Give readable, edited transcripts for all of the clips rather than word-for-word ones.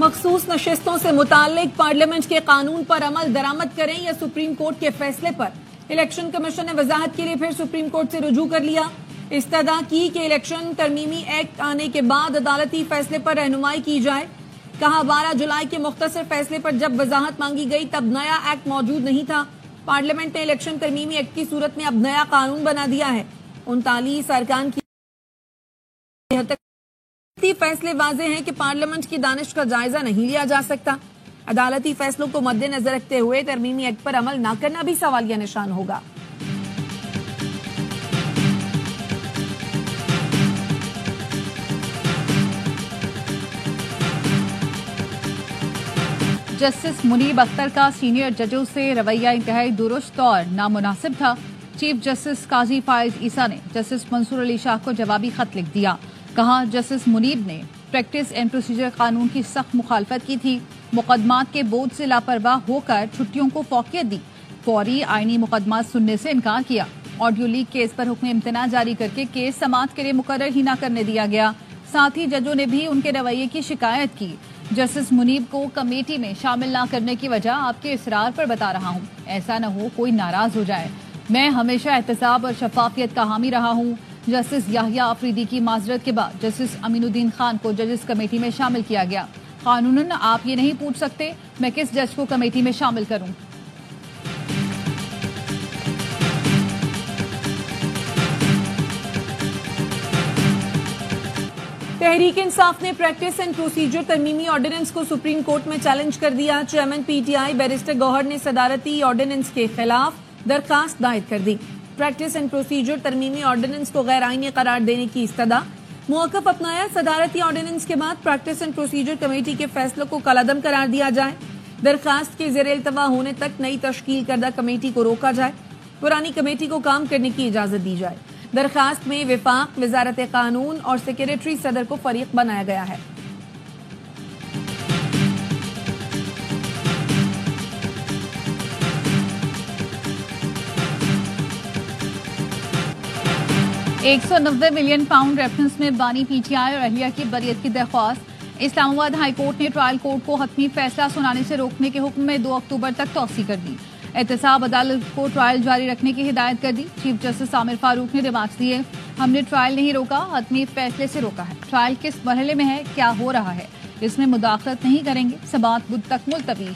मखसूस नशिस्तों से मुताल्लिक पार्लियामेंट के कानून पर अमल दरामद करें या सुप्रीम कोर्ट के फैसले पर इलेक्शन कमीशन ने वजाहत के लिए फिर सुप्रीम कोर्ट से रुजू कर लिया। इस्तदा की कि इलेक्शन तरमीमी एक्ट आने के बाद अदालती फैसले पर रहनुमाई की जाए। कहा 12 जुलाई के मुख्तसर फैसले पर जब वजाहत मांगी गई तब नया एक्ट मौजूद नहीं था। पार्लियामेंट ने इलेक्शन तरमीमी एक्ट की सूरत में अब नया कानून बना दिया है। 39 अरकान की फैसले वाजे हैं कि पार्लियामेंट की दानिश का जायजा नहीं लिया जा सकता। अदालती फैसलों को मद्देनजर रखते हुए तरमीमी एक्ट पर अमल न करना भी सवालिया निशान होगा। जस्टिस मुनीब अख्तर का सीनियर जजों से रवैया इंतहाई दुरुस्त और नामुनासिब था। चीफ जस्टिस काजी फायज ईसा ने जस्टिस मंसूर अली शाह को जवाबी खत लिख दिया। कहा, जस्टिस मुनीब ने प्रैक्टिस एंड प्रोसीजर कानून की सख्त मुखालफत की थी। मुकदमात के बोझ से लापरवाह होकर छुट्टियों को फौकियत दी। फौरी आईनी मुकदमात सुनने से इनकार किया। ऑडियो लीक केस पर हुक्म इम्तना जारी करके केस समाअत के लिए मुकर्रर ही न करने दिया गया। साथ ही जजों ने भी उनके रवैये की शिकायत की। जस्टिस मुनीब को कमेटी में शामिल न करने की वजह आपके इसरार पर बता रहा हूँ, ऐसा न हो कोई नाराज हो जाए। मैं हमेशा एहतसाब और शफाफियत का हामी रहा हूँ। जस्टिस याहिया अफरीदी की माजरत के बाद जस्टिस अमीनुद्दीन खान को जजेस कमेटी में शामिल किया गया। कानूनन आप ये नहीं पूछ सकते मैं किस जज को कमेटी में शामिल करूं। तहरीक इंसाफ ने प्रैक्टिस एंड प्रोसीजर तरमीमी ऑर्डिनेंस को सुप्रीम कोर्ट में चैलेंज कर दिया। चेयरमैन पीटीआई बैरिस्टर गौहर ने सदारती ऑर्डिनेंस के खिलाफ दरखास्त दायर कर दी। प्रैक्टिस एंड प्रोसीजर तरमीमी ऑर्डिनेंस को गैर आईनी करार देने की इस्तदा। मौक़िफ़ अपनाया, सदारती ऑर्डिनेंस के बाद प्रैक्टिस एंड प्रोसीजर कमेटी के फैसलों को कलअदम करार दिया जाए। दरखास्त के ज़ेर इल्तवा होने तक नई तश्कील करदा कमेटी को रोका जाए। पुरानी कमेटी को काम करने की इजाजत दी जाए। दरखास्त में विफाक, वजारत कानून और सेक्रेटरी सदर को फरीक बनाया गया है। £190 मिलियन रेफरेंस में बानी पीटीआई और अहलिया की बरियत की दरख्वास्त। इस्लामाबाद हाई कोर्ट ने ट्रायल कोर्ट को हतमी फैसला सुनाने से रोकने के हुक्म में 2 अक्टूबर तक तौसी कर दी। एहतसाब अदालत को ट्रायल जारी रखने की हिदायत कर दी। चीफ जस्टिस आमिर फारूक ने रिमार्क्स दिए, हमने ट्रायल नहीं रोका, हतमी फैसले से रोका है। ट्रायल किस मरहले में है, क्या हो रहा है, इसमें मुदाखलत नहीं करेंगे। समाअत बुध तक मुलतवी।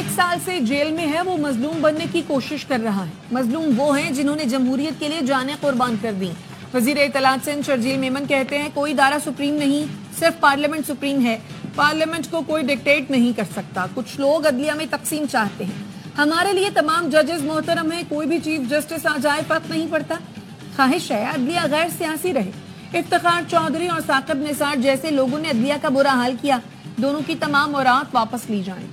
साल से जेल में है वो मजलूम बनने की कोशिश कर रहा है। मजलूम वो हैं जिन्होंने जमहूरियत के लिए जानें कुर्बान कर दी। वजीर इत्तलात सिंध शर्जील मेमन कहते हैं, कोई इदारा सुप्रीम नहीं, सिर्फ पार्लियामेंट सुप्रीम है। पार्लियामेंट को कोई डिक्टेट नहीं कर सकता। कुछ लोग अदलिया में तकसीम चाहते हैं। हमारे लिए तमाम जजेस मोहतरम है, कोई भी चीफ जस्टिस आ जाए फर्क नहीं पड़ता। ख्वाहिश है अदलिया गैर सियासी रहे। इफ्तिखार चौधरी और साकिब निसार जैसे लोगों ने अदलिया का बुरा हाल किया। दोनों की तमाम मुराद वापस ली जाए।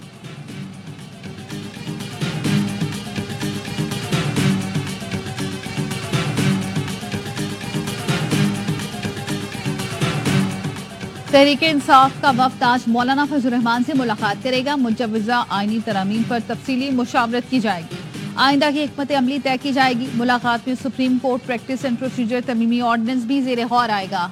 तहरीक इंसाफ का वफ्द आज मौलाना फजल रहमान से मुलाकात करेगा। मुजव्वज़ा आईनी तरामीम पर तफसीली मुशावरत की जाएगी। आइंदा की हिकमत अमली तय की जाएगी। मुलाकात में Supreme Court practice and procedure तरमीमी ऑर्डिनेंस भी ज़ेरे गौर आएगा।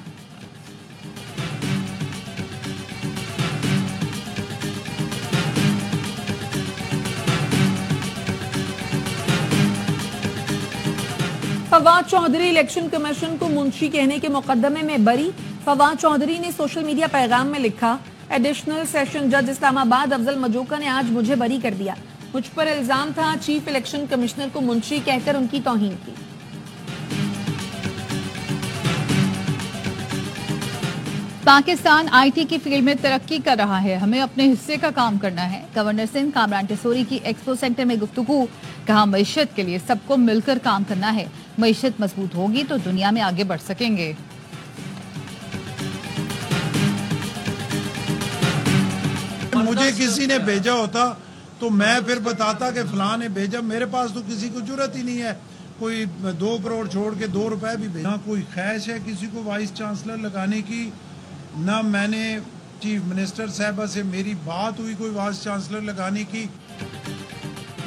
फवाद चौधरी इलेक्शन कमीशन को मुंशी कहने के मुकदमे में बरी। फवाद चौधरी ने सोशल मीडिया पैगाम में लिखा, एडिशनल सेशन जज इस्लामाबाद अफजल मजूका ने आज मुझे बरी कर दिया। मुझ पर इल्जाम था चीफ इलेक्शन कमिश्नर को मुंशी कहकर उनकी तौहीन की। पाकिस्तान आईटी की फील्ड में तरक्की कर रहा है, हमें अपने हिस्से का काम करना है। गवर्नर सिंध कामरान टेसोरी की एक्सपो सेंटर में गुफ्तगू। कहा, मईशत के लिए सबको मिलकर काम करना है। मईशत मजबूत होगी तो दुनिया में आगे बढ़ सकेंगे। मुझे किसी ने भेजा होता तो मैं फिर बताता कि फलां ने भेजा। मेरे पास तो किसी को जरूरत ही नहीं है। कोई 2 करोड़ छोड़ के 2 रुपए भी भेजा। कोई ख्वाहिश है किसी को वाइस चांसलर लगाने की ना मैंने चीफ मिनिस्टर साहबा से मेरी बात हुई कोई वाइस चांसलर लगाने की।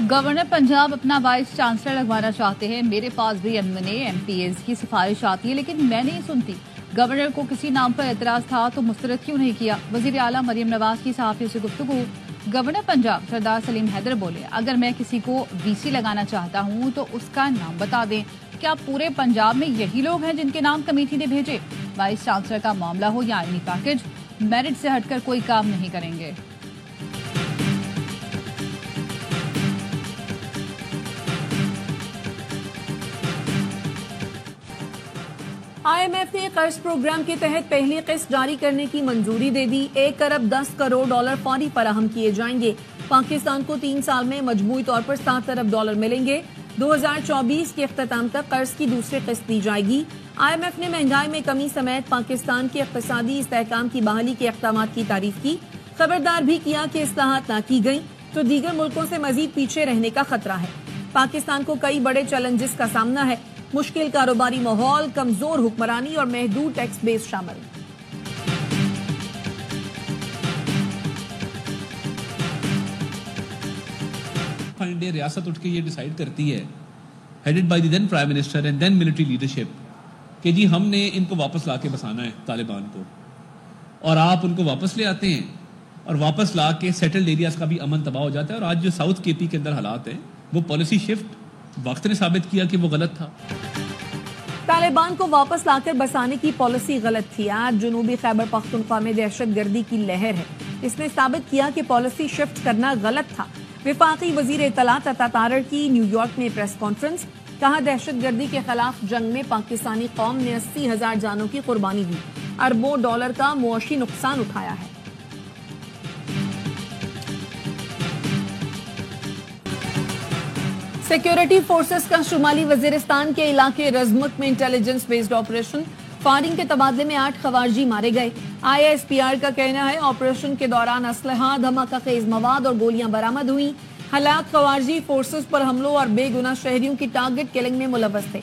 गवर्नर पंजाब अपना वाइस चांसलर लगवाना चाहते हैं। मेरे पास भी एमएनए एमपीएस की सिफारिश आती है, लेकिन मैं नहीं सुनती। गवर्नर को किसी नाम पर एतराज था तो मुस्तरद क्यों नहीं किया? वजीर आला मरियम नवाज की सहाफियों से गुफ्तगू। गवर्नर पंजाब सरदार सलीम हैदर बोले, अगर मैं किसी को वीसी लगाना चाहता हूं तो उसका नाम बता दें। क्या पूरे पंजाब में यही लोग हैं जिनके नाम कमेटी ने भेजे? वाइस चांसलर का मामला हो या आईनी पैकेज, मेरिट से हटकर कोई काम नहीं करेंगे। IMF ने कर्ज प्रोग्राम के तहत पहली किस्त जारी करने की मंजूरी दे दी। 1 अरब 10 करोड़ डॉलर फौरी फराहम किए जाएंगे। पाकिस्तान को 3 साल में मजमूई तौर पर 7 अरब डॉलर मिलेंगे। 2024 के इख्तिताम तक कर्ज की दूसरी किस्त दी जाएगी। IMF ने महंगाई में कमी समेत पाकिस्तान के इक़्तिसादी इस्तेहकाम की बहाली के इक़दाम की तारीफ की। खबरदार भी किया कि इस्लाहात न की गई तो दीगर मुल्कों से मजीद पीछे रहने का खतरा है। पाकिस्तान को कई बड़े चैलेंजेस का सामना है। मुश्किल कारोबारी माहौल, कमजोर हुक्मरानी और महदूद टैक्स बेस शामिल। इंडिया रियासत उठ के ये डिसाइड करती है, headed by the then prime minister and then military leadership, कि जी हमने इनको वापस लाके बसाना है तालिबान को, और आप उनको वापस ले आते हैं और वापस ला के सेटल्ड एरियाज का भी अमन तबाह हो जाता है। और आज जो साउथ केपी के अंदर हालात है, वो पॉलिसी शिफ्ट वक्त ने साबित किया कि वो गलत था। तालिबान को वापस लाकर बसाने की पॉलिसी गलत थी। आज जुनूबी खैबर पख्तूनख्वा में दहशतगर्दी की लहर है। इसने साबित किया कि पॉलिसी शिफ्ट करना गलत था। विफाकी वजीर इत्तलात अता तारड़ की न्यूयॉर्क में प्रेस कॉन्फ्रेंस, कहा दहशतगर्दी के खिलाफ जंग में पाकिस्तानी कौम ने 80,000 जानों की कुर्बानी दी, अरबों डॉलर का मुआशी नुकसान उठाया है। सिक्योरिटी फोर्सेस का शुमाली वजीरिस्तान के इलाके रजमुत में इंटेलिजेंस बेस्ड ऑपरेशन, फायरिंग के तबादले में 8 खवारजी मारे गए। ISPR का कहना है ऑपरेशन के दौरान असलहा, धमाका खेज मवाद और गोलियां बरामद हुई। हालात खवारजी फोर्सेस पर हमलों और बेगुनाह शहरियों की टारगेट किलिंग में मुलव्वस थे।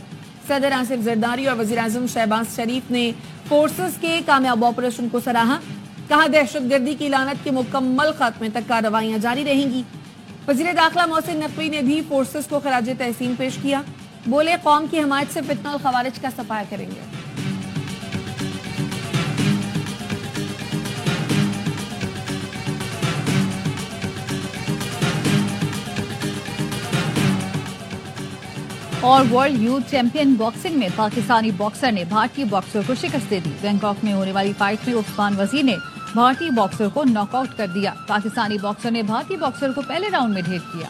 सदर आसिफ जरदारी और वजीर आजम शहबाज शरीफ ने फोर्सेस के कामयाब ऑपरेशन को सराहा। कहा दहशतगर्दी की लानत के मुकम्मल खात्मे तक कार्रवाइयां जारी रहेंगी। वजीर दाखिला मोहसिन नकवी ने भी फोर्सेस को खराज तहसीन पेश किया। बोले कौम की हमायत से फितना और खवारिज का सफाया करेंगे। और वर्ल्ड यूथ चैंपियन बॉक्सिंग में पाकिस्तानी बॉक्सर ने भारतीय बॉक्सर को शिकस्त दे दी। बैंकॉक में होने वाली फाइट में उस्मान वजीर ने भारतीय बॉक्सर को नॉकआउट कर दिया। पाकिस्तानी बॉक्सर ने भारतीय बॉक्सर को पहले राउंड में ढेर किया।